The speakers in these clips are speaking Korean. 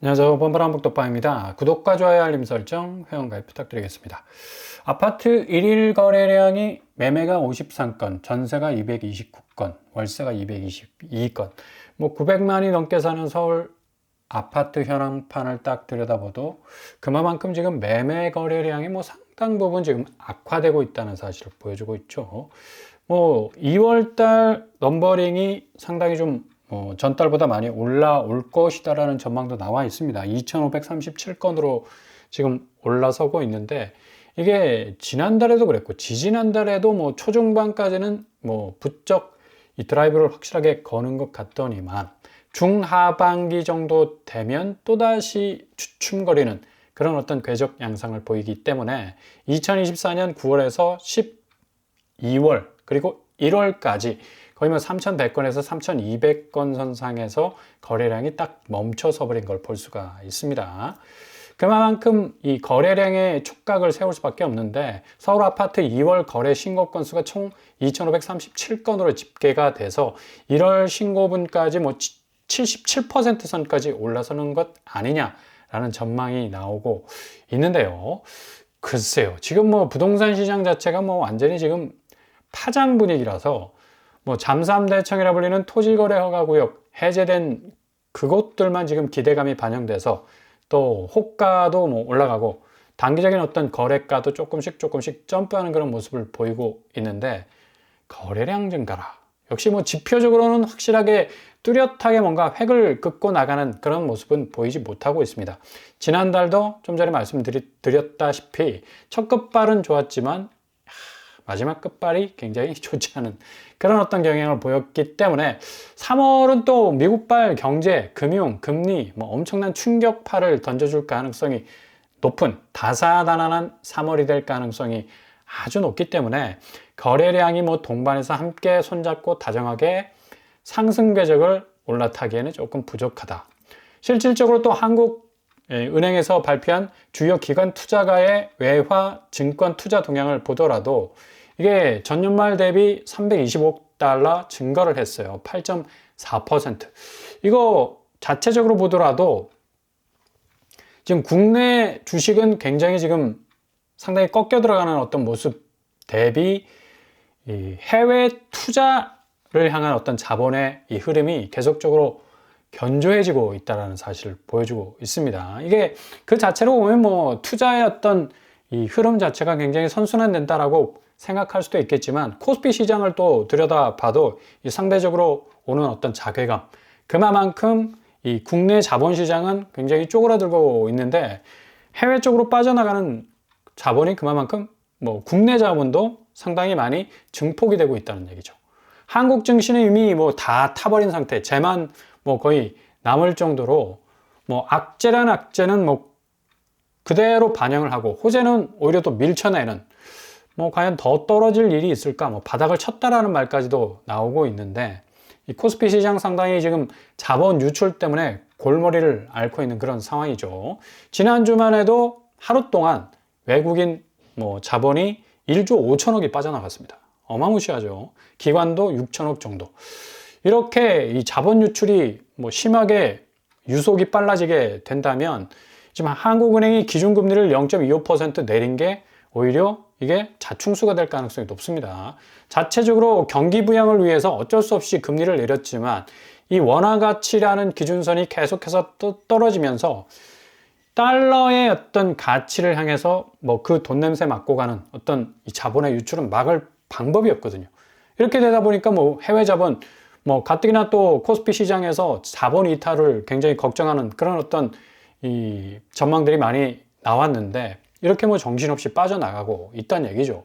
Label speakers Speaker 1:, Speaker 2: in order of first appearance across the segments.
Speaker 1: 안녕하세요. 뻔뻔한북덕방입니다. 구독과 좋아요, 알림 설정, 회원가입 부탁드리겠습니다. 아파트 1일 거래량이 매매가 53건, 전세가 229건, 월세가 222건, 900만이 넘게 사는 서울 아파트 현황판을 딱 들여다봐도 그만큼 지금 매매 거래량이 상당 부분 지금 악화되고 있다는 사실을 보여주고 있죠. 2월달 넘버링이 상당히 좀 전달보다 많이 올라올 것이다라는 전망도 나와 있습니다. 2,537건으로 지금 올라서고 있는데, 이게 지난달에도 그랬고 지지난달에도 초중반까지는 부쩍 이 드라이브를 확실하게 거는 것 같더니만 중하반기 정도 되면 또다시 주춤거리는 그런 어떤 궤적 양상을 보이기 때문에 2024년 9월에서 12월 그리고 1월까지 거의 3,100건에서 3,200건 선상에서 거래량이 딱 멈춰서 버린 걸 볼 수가 있습니다. 그만큼 이 거래량의 촉각을 세울 수밖에 없는데, 서울 아파트 2월 거래 신고 건수가 총 2,537건으로 집계가 돼서 1월 신고분까지 77% 선까지 올라서는 것 아니냐라는 전망이 나오고 있는데요. 글쎄요, 지금 부동산 시장 자체가 완전히 지금 파장 분위기라서 잠삼대청이라 불리는 토지거래허가구역 해제된 그곳들만 지금 기대감이 반영돼서 또 호가도 올라가고 단기적인 어떤 거래가도 조금씩 점프하는 그런 모습을 보이고 있는데, 거래량 증가라. 역시 지표적으로는 확실하게 뚜렷하게 뭔가 획을 긋고 나가는 그런 모습은 보이지 못하고 있습니다. 지난달도 좀 전에 말씀드렸다시피 첫 끝발은 좋았지만 마지막 끝발이 굉장히 좋지 않은 그런 어떤 경향을 보였기 때문에 3월은 또 미국발 경제, 금융, 금리 엄청난 충격파를 던져줄 가능성이 높은 다사다난한 3월이 될 가능성이 아주 높기 때문에 거래량이 동반해서 함께 손잡고 다정하게 상승 궤적을 올라타기에는 조금 부족하다. 실질적으로 또 한국은행에서 발표한 주요 기관 투자가의 외화 증권 투자 동향을 보더라도 이게 전년 말 대비 325억 달러 증가를 했어요. 8.4%. 이거 자체적으로 보더라도 지금 국내 주식은 굉장히 지금 상당히 꺾여 들어가는 어떤 모습 대비 이 해외 투자를 향한 어떤 자본의 이 흐름이 계속적으로 견조해지고 있다는 사실을 보여주고 있습니다. 이게 그 자체로 보면 투자의 어떤 이 흐름 자체가 굉장히 선순환된다라고 생각할 수도 있겠지만, 코스피 시장을 또 들여다봐도 이 상대적으로 오는 어떤 자괴감, 그만큼 이 국내 자본시장은 굉장히 쪼그라들고 있는데 해외 쪽으로 빠져나가는 자본이 그만큼 국내 자본도 상당히 많이 증폭이 되고 있다는 얘기죠. 한국 증시는 이미 다 타버린 상태, 재만 거의 남을 정도로 악재란 악재는 그대로 반영을 하고 호재는 오히려 또 밀쳐내는, 과연 더 떨어질 일이 있을까? 바닥을 쳤다라는 말까지도 나오고 있는데, 이 코스피 시장 상당히 지금 자본 유출 때문에 골머리를 앓고 있는 그런 상황이죠. 지난주만 해도 하루 동안 외국인 자본이 1조 5천억이 빠져나갔습니다. 어마무시하죠. 기관도 6천억 정도. 이렇게 이 자본 유출이 심하게 유속이 빨라지게 된다면, 지금 한국은행이 기준금리를 0.25% 내린 게 오히려 이게 자충수가 될 가능성이 높습니다. 자체적으로 경기 부양을 위해서 어쩔 수 없이 금리를 내렸지만 이 원화 가치라는 기준선이 계속해서 또 떨어지면서 달러의 어떤 가치를 향해서 그 돈 냄새 맡고 가는 어떤 이 자본의 유출은 막을 방법이 없거든요. 이렇게 되다 보니까 해외 자본 가뜩이나 또 코스피 시장에서 자본 이탈을 굉장히 걱정하는 그런 어떤 이 전망들이 많이 나왔는데, 이렇게 정신없이 빠져나가고 있다는 얘기죠.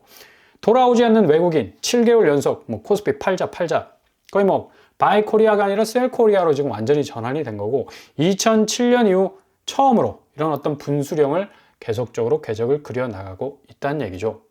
Speaker 1: 돌아오지 않는 외국인 7개월 연속 코스피 팔자 거의 바이 코리아가 아니라 셀 코리아로 지금 완전히 전환이 된 거고, 2007년 이후 처음으로 이런 어떤 분수령을 계속적으로 궤적을 그려나가고 있다는 얘기죠.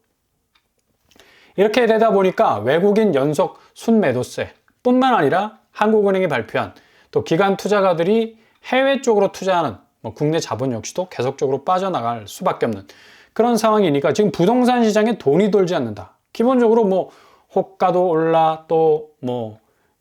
Speaker 1: 이렇게 되다 보니까 외국인 연속 순매도세 뿐만 아니라 한국은행이 발표한 또 기관 투자가들이 해외 쪽으로 투자하는 국내 자본 역시도 계속적으로 빠져나갈 수밖에 없는 그런 상황이니까 지금 부동산 시장에 돈이 돌지 않는다. 기본적으로 호가도 올라 또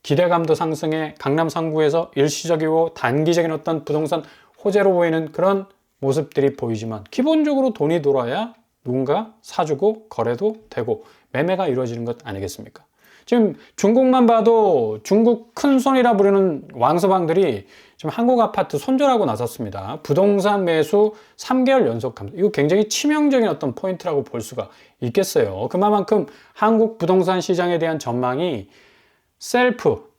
Speaker 1: 기대감도 상승해 강남 3구에서 일시적이고 단기적인 어떤 부동산 호재로 보이는 그런 모습들이 보이지만 기본적으로 돈이 돌아야 누군가 사주고 거래도 되고 매매가 이루어지는 것 아니겠습니까? 지금 중국만 봐도 중국 큰손이라 부르는 왕서방들이 지금 한국 아파트 손절하고 나섰습니다. 부동산 매수 3개월 연속 감소. 이거 굉장히 치명적인 어떤 포인트라고 볼 수가 있겠어요. 그만큼 한국 부동산 시장에 대한 전망이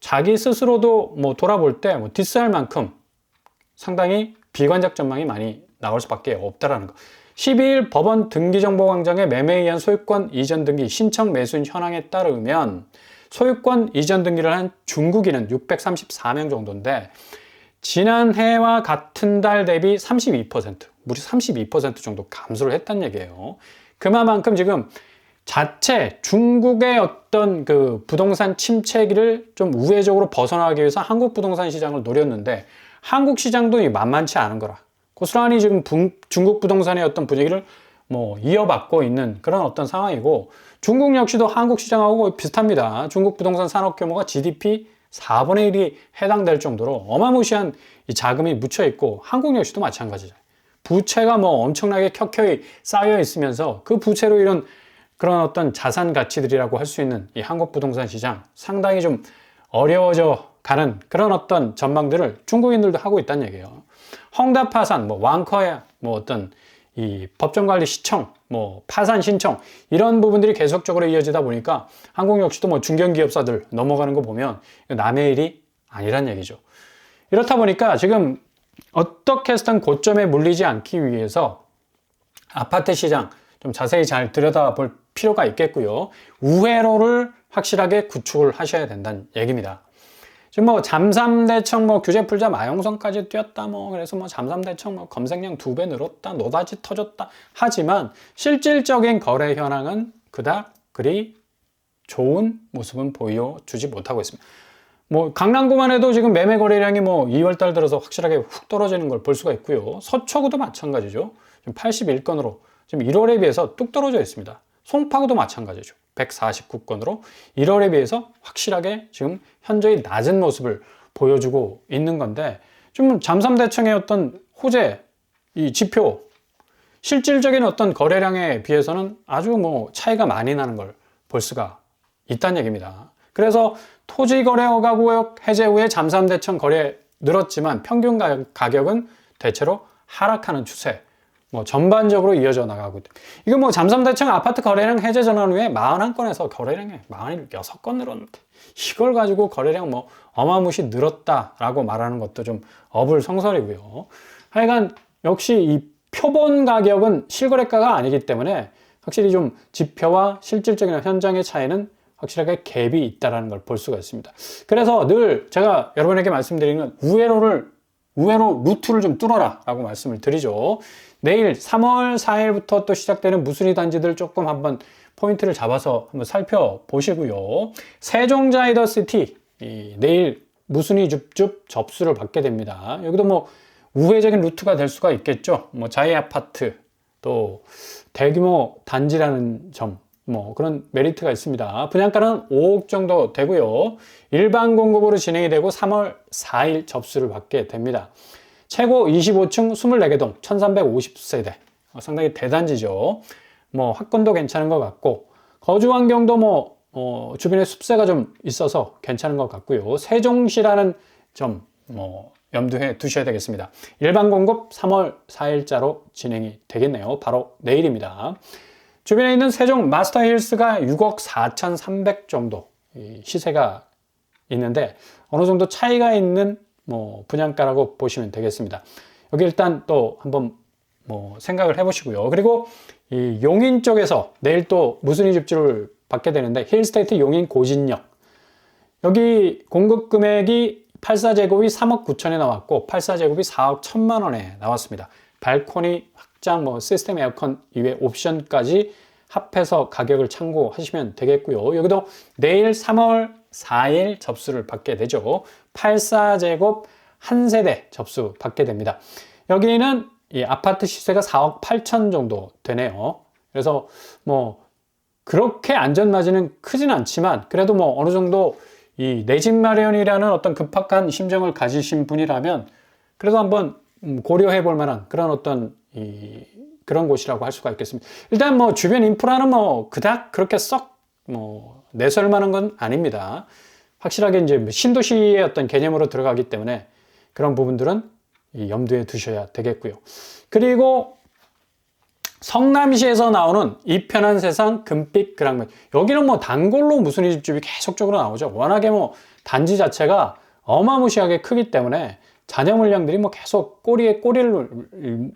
Speaker 1: 자기 스스로도 뭐 돌아볼 때 뭐 디스할 만큼 상당히 비관적 전망이 많이 나올 수밖에 없다라는 거. 12일 법원 등기정보광장의 매매에 의한 소유권 이전 등기 신청 매수인 현황에 따르면 소유권 이전 등기를 한 중국인은 634명 정도인데 지난해와 같은 달 대비 32%, 무려 32% 정도 감소를 했다는 얘기예요. 그만큼 지금 자체 중국의 어떤 그 부동산 침체기를 좀 우회적으로 벗어나기 위해서 한국 부동산 시장을 노렸는데 한국 시장도 만만치 않은 거라. 고스란히 지금 중국 부동산의 어떤 분위기를 뭐 이어받고 있는 그런 어떤 상황이고 중국 역시도 한국 시장하고 비슷합니다. 중국 부동산 산업 규모가 GDP 4분의 1이 해당될 정도로 어마무시한 이 자금이 묻혀 있고 한국 역시도 마찬가지죠. 부채가 뭐 엄청나게 켜켜이 쌓여 있으면서 그 부채로 이런 그런 어떤 자산 가치들이라고 할 수 있는 이 한국 부동산 시장 상당히 좀 어려워져 가는 그런 어떤 전망들을 중국인들도 하고 있다는 얘기예요. 헝다 파산, 뭐 왕커야, 뭐 어떤 이 법정관리 시청, 뭐 파산 신청 이런 부분들이 계속적으로 이어지다 보니까 한국 역시도 뭐 중견기업사들 넘어가는 거 보면 남의 일이 아니란 얘기죠. 이렇다 보니까 지금 어떻게 해서든 고점에 물리지 않기 위해서 아파트 시장 좀 자세히 잘 들여다볼 필요가 있겠고요. 우회로를 확실하게 구축을 하셔야 된다는 얘기입니다. 지금 뭐 잠삼대청 뭐 규제 풀자 마용성까지 뛰었다 뭐 그래서 뭐 잠삼대청 뭐 검색량 2배 늘었다 노다지 터졌다 하지만 실질적인 거래 현황은 그닥 그리 좋은 모습은 보여주지 못하고 있습니다. 뭐 강남구만 해도 지금 매매 거래량이 뭐 2월달 들어서 확실하게 훅 떨어지는 걸 볼 수가 있고요. 서초구도 마찬가지죠. 지금 81건으로 지금 1월에 비해서 뚝 떨어져 있습니다. 송파구도 마찬가지죠. 149건으로 1월에 비해서 확실하게 지금 현저히 낮은 모습을 보여주고 있는 건데 좀 잠삼대청의 어떤 호재, 이 지표, 실질적인 어떤 거래량에 비해서는 아주 뭐 차이가 많이 나는 걸 볼 수가 있다는 얘기입니다. 그래서 토지거래허가구역 해제 후에 잠삼대청 거래 늘었지만 평균 가격은 대체로 하락하는 추세. 뭐 전반적으로 이어져 나가고 이거 뭐 잠삼대청 아파트 거래량 해제 전환 후에 41건에서 거래량이 46건 늘었는데 이걸 가지고 거래량 뭐 어마무시 늘었다라고 말하는 것도 좀 어불성설이고요. 하여간 역시 이 표본 가격은 실거래가가 아니기 때문에 확실히 좀 지표와 실질적인 현장의 차이는 확실하게 갭이 있다는 걸 볼 수가 있습니다. 그래서 늘 제가 여러분에게 말씀드리는 우회로 루트를 좀 뚫어라 라고 말씀을 드리죠. 내일 3월 4일부터 또 시작되는 무순위 단지들 조금 한번 포인트를 잡아서 한번 살펴보시고요. 세종자이더시티 내일 무순위 줍줍 접수를 받게 됩니다. 여기도 뭐 우회적인 루트가 될 수가 있겠죠. 뭐 자이아파트 또 대규모 단지라는 점 뭐 그런 메리트가 있습니다. 분양가는 5억 정도 되고요. 일반 공급으로 진행이 되고 3월 4일 접수를 받게 됩니다. 최고 25층 24개 동 1350세대 상당히 대단지죠. 뭐 학군도 괜찮은 것 같고 거주 환경도 뭐 주변에 숲새가 좀 있어서 괜찮은 것 같고요. 세종시라는 점 뭐 염두에 두셔야 되겠습니다. 일반 공급 3월 4일자로 진행이 되겠네요. 바로 내일입니다. 주변에 있는 세종 마스터힐스가 6억 4,300 정도 시세가 있는데 어느 정도 차이가 있는 뭐 분양가라고 보시면 되겠습니다. 여기 일단 또 한번 뭐 생각을 해보시고요. 그리고 이 용인 쪽에서 내일 또 무순위 집주를 받게 되는데 힐스테이트 용인 고진역 여기 공급 금액이 84제곱이 3억 9천에 나왔고 84제곱이 4억 1천만 원에 나왔습니다. 발코니 확장, 뭐 시스템 에어컨 이외 옵션까지 합해서 가격을 참고하시면 되겠고요. 여기도 내일 3월 4일 접수를 받게 되죠. 84제곱 한 세대 접수 받게 됩니다. 여기는 이 아파트 시세가 4억 8천 정도 되네요. 그래서 뭐 그렇게 안전마진은 크진 않지만 그래도 뭐 어느 정도 이 내 집 마련이라는 어떤 급박한 심정을 가지신 분이라면 그래도 한번 고려해 볼 만한 그런 어떤 그런 곳이라고 할 수가 있겠습니다. 일단 뭐 주변 인프라는 뭐 그닥 그렇게 썩 뭐 내세울 만한 건 아닙니다. 확실하게 이제 신도시의 어떤 개념으로 들어가기 때문에 그런 부분들은 염두에 두셔야 되겠고요. 그리고 성남시에서 나오는 이 편한 세상 금빛 그랑면, 여기는 뭐 단골로 무순이 집집이 계속적으로 나오죠. 워낙에 뭐 단지 자체가 어마무시하게 크기 때문에 잔여 물량들이 뭐 계속 꼬리에 꼬리를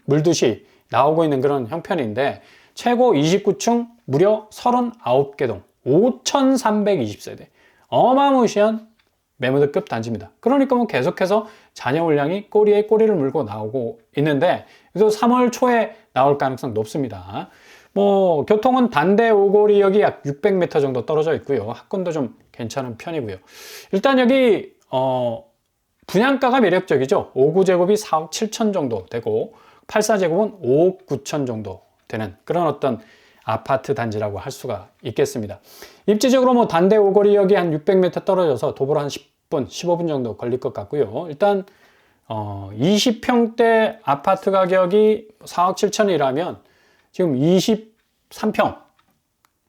Speaker 1: 물듯이 나오고 있는 그런 형편인데, 최고 29층 무려 39개 동 5,320세대 어마무시한 매무드급 단지입니다. 그러니까 뭐 계속해서 잔여 물량이 꼬리에 꼬리를 물고 나오고 있는데, 그래서 3월 초에 나올 가능성 높습니다. 뭐 교통은 단대 오거리역이 약 600m 정도 떨어져 있고요. 학군도 좀 괜찮은 편이고요. 일단 여기 분양가가 매력적이죠. 5구제곱이 4억 7천 정도 되고 84제곱은 5억 9천 정도 되는 그런 어떤 아파트 단지라고 할 수가 있겠습니다. 입지적으로 뭐 단대 오거리역이 한 600m 떨어져서 도보로 한 10분, 15분 정도 걸릴 것 같고요. 일단 20평대 아파트 가격이 4억 7천이라면 지금 23평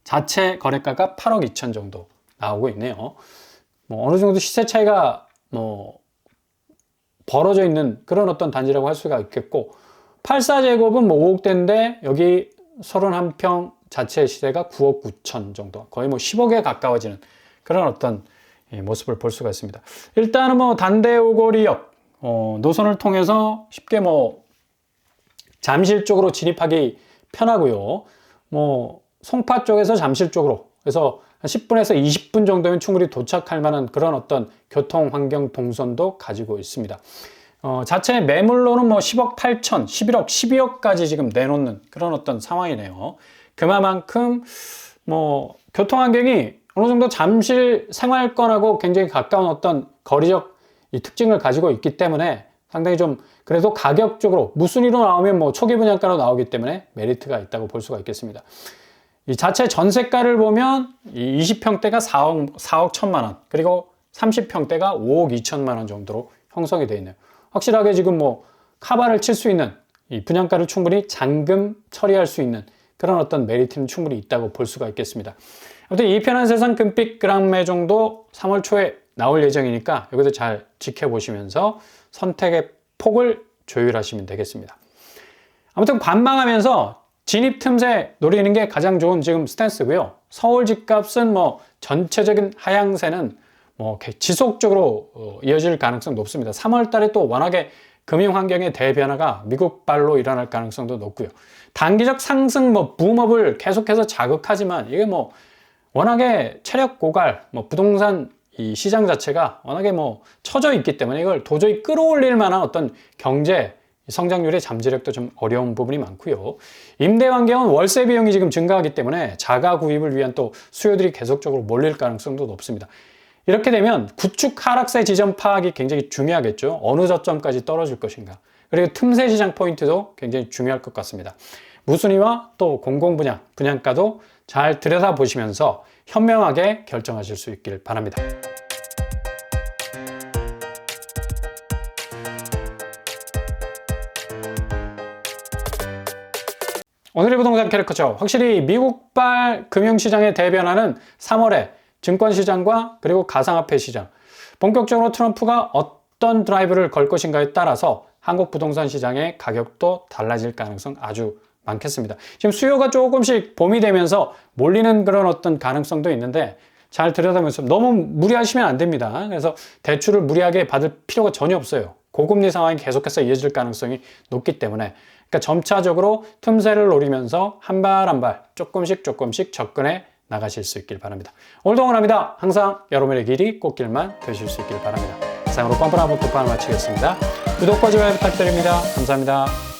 Speaker 1: 자체 거래가가 8억 2천 정도 나오고 있네요. 뭐 어느 정도 시세 차이가 뭐 벌어져 있는 그런 어떤 단지라고 할 수가 있겠고, 84제곱은 뭐 5억대인데 여기 31평 자체 시세가 9억 9천 정도, 거의 뭐 10억에 가까워지는 그런 어떤 모습을 볼 수가 있습니다. 일단은 뭐 단대 오거리역 노선을 통해서 쉽게 뭐 잠실 쪽으로 진입하기 편하고요. 뭐 송파 쪽에서 잠실 쪽으로 해서 한 10분에서 20분 정도면 충분히 도착할 만한 그런 어떤 교통 환경 동선도 가지고 있습니다. 자체 매물로는 뭐 10억 8천, 11억, 12억까지 지금 내놓는 그런 어떤 상황이네요. 그만큼 뭐 교통 환경이 어느 정도 잠실 생활권하고 굉장히 가까운 어떤 거리적 이 특징을 가지고 있기 때문에 상당히 좀 그래도 가격적으로 무순위로 나오면 뭐 초기 분양가로 나오기 때문에 메리트가 있다고 볼 수가 있겠습니다. 이 자체 전세가를 보면 이 20평대가 4억 1천만 원, 그리고 30평대가 5억 2천만 원 정도로 형성이 되어 있네요. 확실하게 지금 뭐 카바를 칠 수 있는 이 분양가를 충분히 잔금 처리할 수 있는 그런 어떤 메리트는 충분히 있다고 볼 수가 있겠습니다. 아무튼 이 편한 세상 금빛 그랑매 정도 3월 초에 나올 예정이니까 여기서 잘 지켜보시면서 선택의 폭을 조율하시면 되겠습니다. 아무튼 관망하면서 진입 틈새 노리는 게 가장 좋은 지금 스탠스고요. 서울 집값은 뭐 전체적인 하향세는 뭐 지속적으로 이어질 가능성 높습니다. 3월 달에 또 워낙에 금융 환경의 대변화가 미국발로 일어날 가능성도 높고요. 단기적 상승 뭐 붐업을 계속해서 자극하지만 이게 뭐 워낙에 체력 고갈 뭐 부동산 이 시장 자체가 워낙에 뭐 처져 있기 때문에 이걸 도저히 끌어올릴 만한 어떤 경제 성장률의 잠재력도 좀 어려운 부분이 많고요. 임대 환경은 월세 비용이 지금 증가하기 때문에 자가 구입을 위한 또 수요들이 계속적으로 몰릴 가능성도 높습니다. 이렇게 되면 구축 하락세 지점 파악이 굉장히 중요하겠죠. 어느 저점까지 떨어질 것인가. 그리고 틈새 시장 포인트도 굉장히 중요할 것 같습니다. 무순위와 또 공공분양, 분양가도 잘 들여다보시면서 현명하게 결정하실 수 있길 바랍니다. 오늘의 부동산 캐릭터죠. 확실히 미국발 금융시장의 대변화는 3월에 증권시장과 그리고 가상화폐 시장, 본격적으로 트럼프가 어떤 드라이브를 걸 것인가에 따라서 한국 부동산 시장의 가격도 달라질 가능성 아주 많겠습니다. 지금 수요가 조금씩 봄이 되면서 몰리는 그런 어떤 가능성도 있는데 잘 들여다보면서 너무 무리하시면 안 됩니다. 그래서 대출을 무리하게 받을 필요가 전혀 없어요. 고금리 상황이 계속해서 이어질 가능성이 높기 때문에, 그러니까 점차적으로 틈새를 노리면서 한 발 한 발 조금씩 접근해 나가실 수 있길 바랍니다. 오늘도 응원합니다. 항상 여러분의 길이 꽃길만 되실 수 있길 바랍니다. 이상으로 뻔뻔한 복도판을 마치겠습니다. 구독과 좋아요 부탁드립니다. 감사합니다.